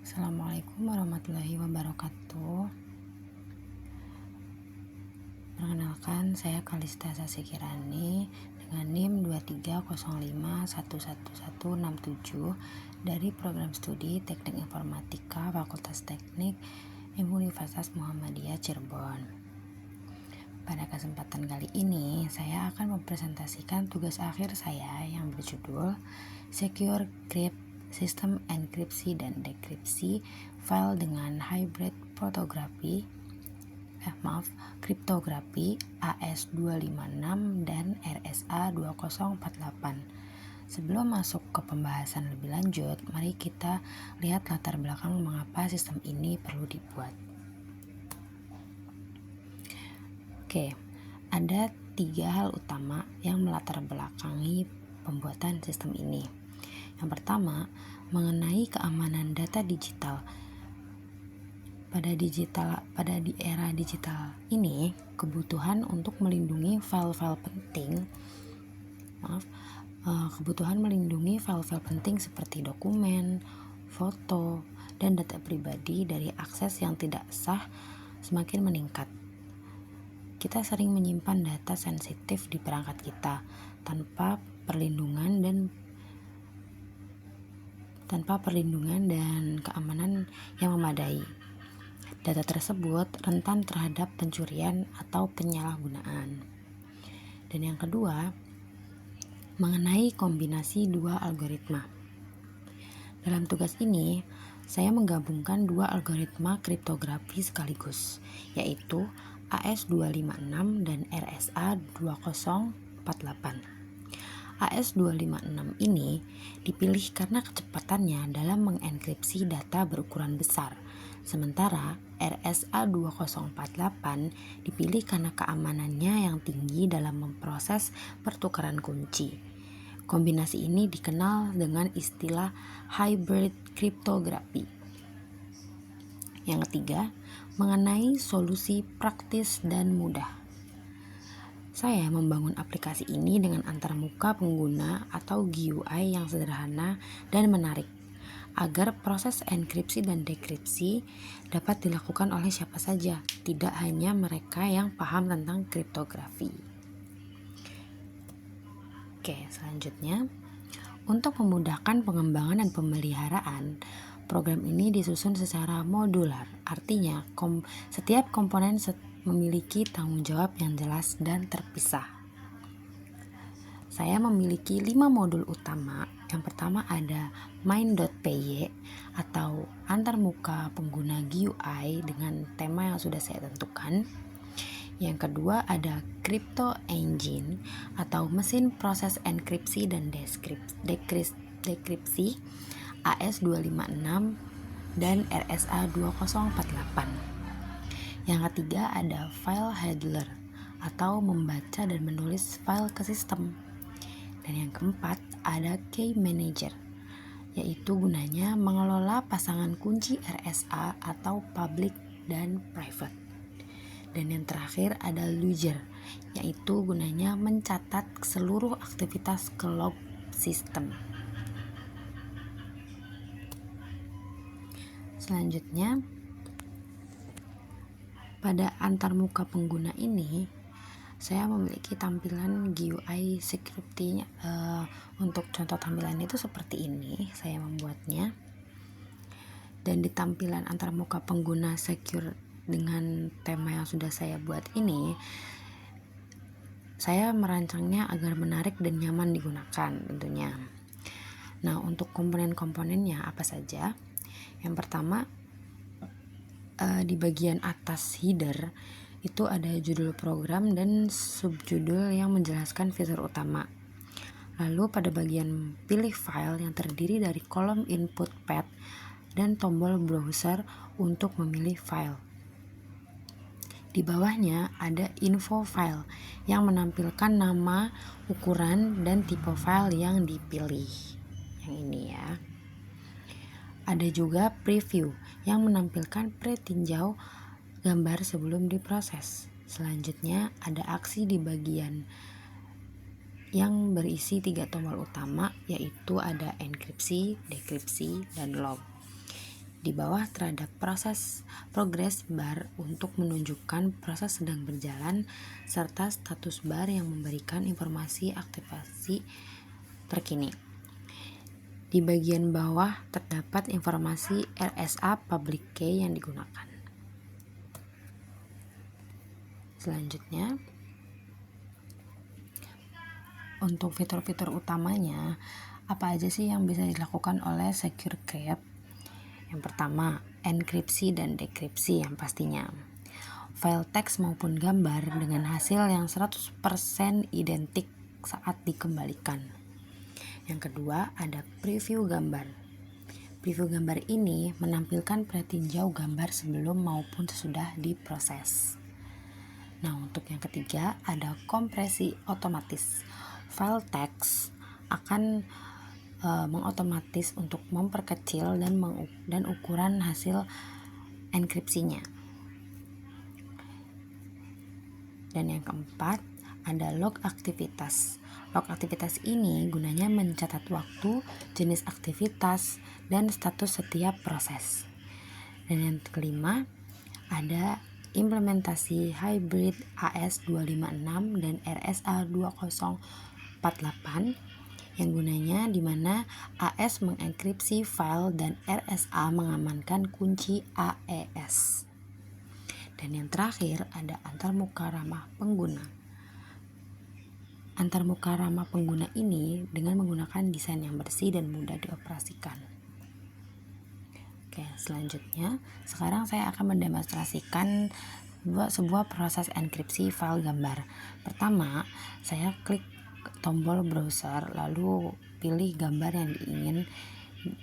Assalamualaikum warahmatullahi wabarakatuh. Perkenalkan, saya Kalista Sasikirani dengan NIM 230511167 dari program studi Teknik Informatika Fakultas Teknik Universitas Muhammadiyah Cirebon. Pada kesempatan kali ini, saya akan mempresentasikan tugas akhir saya yang berjudul Secure Crypt Sistem enkripsi dan dekripsi file dengan hybrid kriptografi AS256 dan RSA2048. Sebelum masuk ke pembahasan lebih lanjut, mari kita lihat latar belakang mengapa sistem ini perlu dibuat. Oke, ada 3 hal utama yang melatar belakangi pembuatan sistem ini. Yang pertama, mengenai keamanan data digital. Pada di era digital ini, kebutuhan untuk melindungi file-file penting seperti dokumen, foto, dan data pribadi dari akses yang tidak sah semakin meningkat. Kita sering menyimpan data sensitif di perangkat kita tanpa perlindungan dan keamanan yang memadai. Data tersebut rentan terhadap pencurian atau penyalahgunaan. Dan yang kedua, mengenai kombinasi 2 algoritma. Dalam tugas ini, saya menggabungkan 2 algoritma kriptografi sekaligus, yaitu AS256 dan RSA2048. AS256 ini dipilih karena kecepatannya dalam mengenkripsi data berukuran besar, sementara RSA2048 dipilih karena keamanannya yang tinggi dalam memproses pertukaran kunci. Kombinasi ini dikenal dengan istilah hybrid cryptography. Yang ketiga, mengenai solusi praktis dan mudah. Saya membangun aplikasi ini dengan antarmuka pengguna atau GUI yang sederhana dan menarik, agar proses enkripsi dan dekripsi dapat dilakukan oleh siapa saja, tidak hanya mereka yang paham tentang kriptografi. Oke, selanjutnya, untuk memudahkan pengembangan dan pemeliharaan, program ini disusun secara modular, artinya setiap komponen memiliki tanggung jawab yang jelas dan terpisah. Saya memiliki 5 modul utama. Yang pertama ada main.py atau antarmuka pengguna GUI dengan tema yang sudah saya tentukan. Yang kedua ada Crypto Engine atau mesin proses enkripsi dan dekripsi AS256 dan RSA2048. Yang ketiga ada file handler atau membaca dan menulis file ke sistem. Dan yang keempat ada key manager, yaitu gunanya mengelola pasangan kunci RSA atau public dan private. Dan yang terakhir ada logger, yaitu gunanya mencatat seluruh aktivitas ke log sistem. Selanjutnya, pada antarmuka pengguna ini, saya memiliki tampilan GUI scriptnya. Untuk contoh tampilan itu seperti ini, saya membuatnya. Dan di tampilan antarmuka pengguna secure dengan tema yang sudah saya buat ini, saya merancangnya agar menarik dan nyaman digunakan tentunya. Nah, untuk komponen-komponennya apa saja? Yang pertama, di bagian atas header itu ada judul program dan subjudul yang menjelaskan fitur utama. Lalu pada bagian pilih file yang terdiri dari kolom input path dan tombol browser untuk memilih file. Di bawahnya ada info file yang menampilkan nama, ukuran, dan tipe file yang dipilih. Yang ini ya. Ada juga preview yang menampilkan pretinjau gambar sebelum diproses. Selanjutnya ada aksi di bagian yang berisi 3 tombol utama, yaitu ada enkripsi, dekripsi, dan log. Di bawah terhadap progress bar untuk menunjukkan proses sedang berjalan, serta status bar yang memberikan informasi aktivasi terkini. Di bagian bawah terdapat informasi RSA public key yang digunakan. Selanjutnya, untuk fitur-fitur utamanya, apa aja sih yang bisa dilakukan oleh Secure Crypt? Yang pertama, enkripsi dan dekripsi yang pastinya. File teks maupun gambar dengan hasil yang 100% identik saat dikembalikan. Yang kedua, ada preview gambar. Preview gambar ini menampilkan pretinjau gambar sebelum maupun sesudah diproses. Nah, untuk yang ketiga, ada kompresi otomatis. File teks akan mengotomatis untuk memperkecil dan ukuran hasil enkripsinya. Dan yang keempat, ada log aktivitas. Log aktivitas ini gunanya mencatat waktu, jenis aktivitas, dan status setiap proses. Dan yang kelima, ada implementasi hybrid AS256 dan RSA2048 yang gunanya di mana AS mengenkripsi file dan RSA mengamankan kunci AES. Dan yang terakhir ada antarmuka ramah pengguna. Antarmuka ramah pengguna ini dengan menggunakan desain yang bersih dan mudah dioperasikan. Oke, selanjutnya sekarang saya akan mendemonstrasikan sebuah proses enkripsi file gambar. Pertama, saya klik tombol browser lalu pilih gambar yang ingin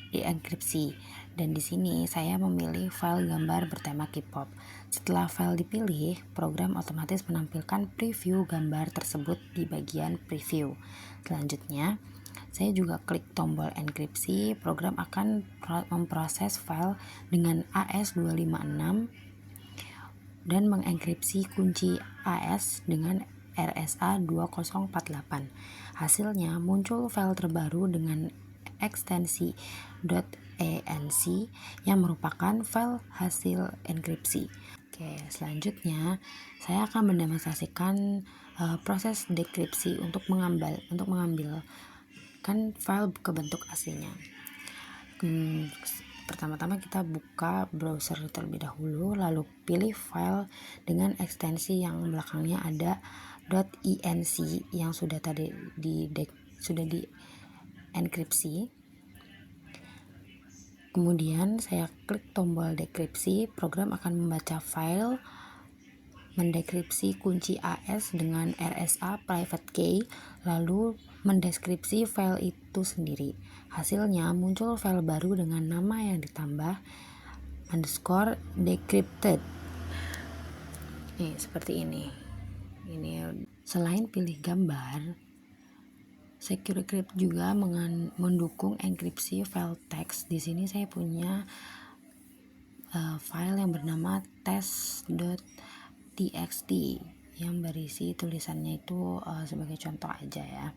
dienkripsi, dan di sini saya memilih file gambar bertema K-pop. Setelah file dipilih, program otomatis menampilkan preview gambar tersebut di bagian preview. Selanjutnya, saya juga klik tombol enkripsi. Program akan memproses file dengan AS256 dan mengenkripsi kunci AS dengan RSA2048. Hasilnya muncul file terbaru dengan ekstensi .enc yang merupakan file hasil enkripsi. Oke, selanjutnya saya akan mendemonstrasikan proses dekripsi untuk mengambil kan file ke bentuk aslinya. Pertama-tama kita buka browser terlebih dahulu, lalu pilih file dengan ekstensi yang belakangnya ada .enc yang sudah tadi sudah dienkripsi. Kemudian saya klik tombol dekripsi. Program akan membaca file, mendekripsi kunci AS dengan RSA private key, lalu mendeskripsi file itu sendiri. Hasilnya muncul file baru dengan nama yang ditambah _decrypted. Seperti ini. Selain pilih gambar, Secure Crypt juga mendukung enkripsi file teks. Di sini saya punya file yang bernama test.txt yang berisi tulisannya itu sebagai contoh aja ya.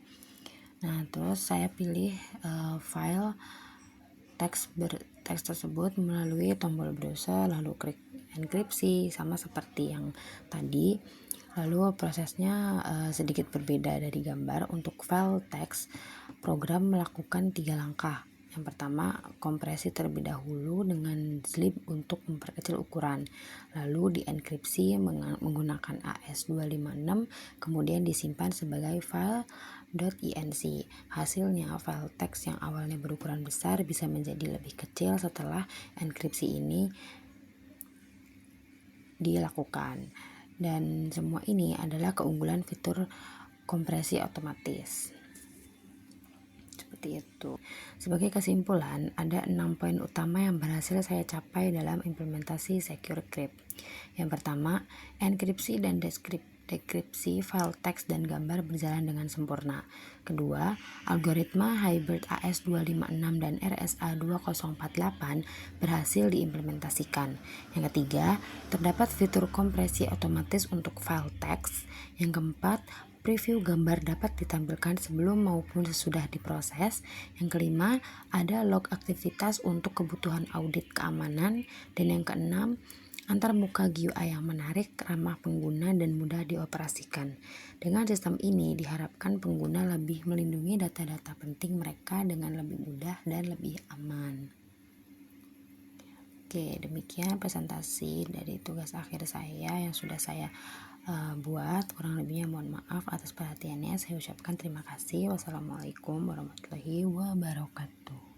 Nah, terus saya pilih file teks tersebut melalui tombol browser, lalu klik enkripsi sama seperti yang tadi. Lalu prosesnya sedikit berbeda dari gambar. Untuk file teks, program melakukan 3 langkah. Yang pertama, kompresi terlebih dahulu dengan zlib untuk memperkecil ukuran. Lalu dienkripsi menggunakan AS256, kemudian disimpan sebagai file .enc. Hasilnya, file teks yang awalnya berukuran besar bisa menjadi lebih kecil setelah enkripsi ini dilakukan. Dan semua ini adalah keunggulan fitur kompresi otomatis. Seperti itu. Sebagai kesimpulan, ada 6 poin utama yang berhasil saya capai dalam implementasi Secure Crypt. Yang pertama, enkripsi dan dekripsi file teks dan gambar berjalan dengan sempurna. Kedua, algoritma hybrid AS256 dan RSA2048 berhasil diimplementasikan. Yang ketiga, terdapat fitur kompresi otomatis untuk file teks. Yang keempat, Preview gambar dapat ditampilkan sebelum maupun sesudah diproses. Yang kelima, ada log aktivitas untuk kebutuhan audit keamanan. Dan yang keenam, antarmuka GUI yang menarik, ramah pengguna, dan mudah dioperasikan. Dengan sistem ini diharapkan pengguna lebih melindungi data-data penting mereka dengan lebih mudah dan lebih aman. Oke, demikian presentasi dari tugas akhir saya yang sudah saya buat. Kurang lebihnya mohon maaf atas perhatiannya. Saya ucapkan terima kasih. Wassalamualaikum warahmatullahi wabarakatuh.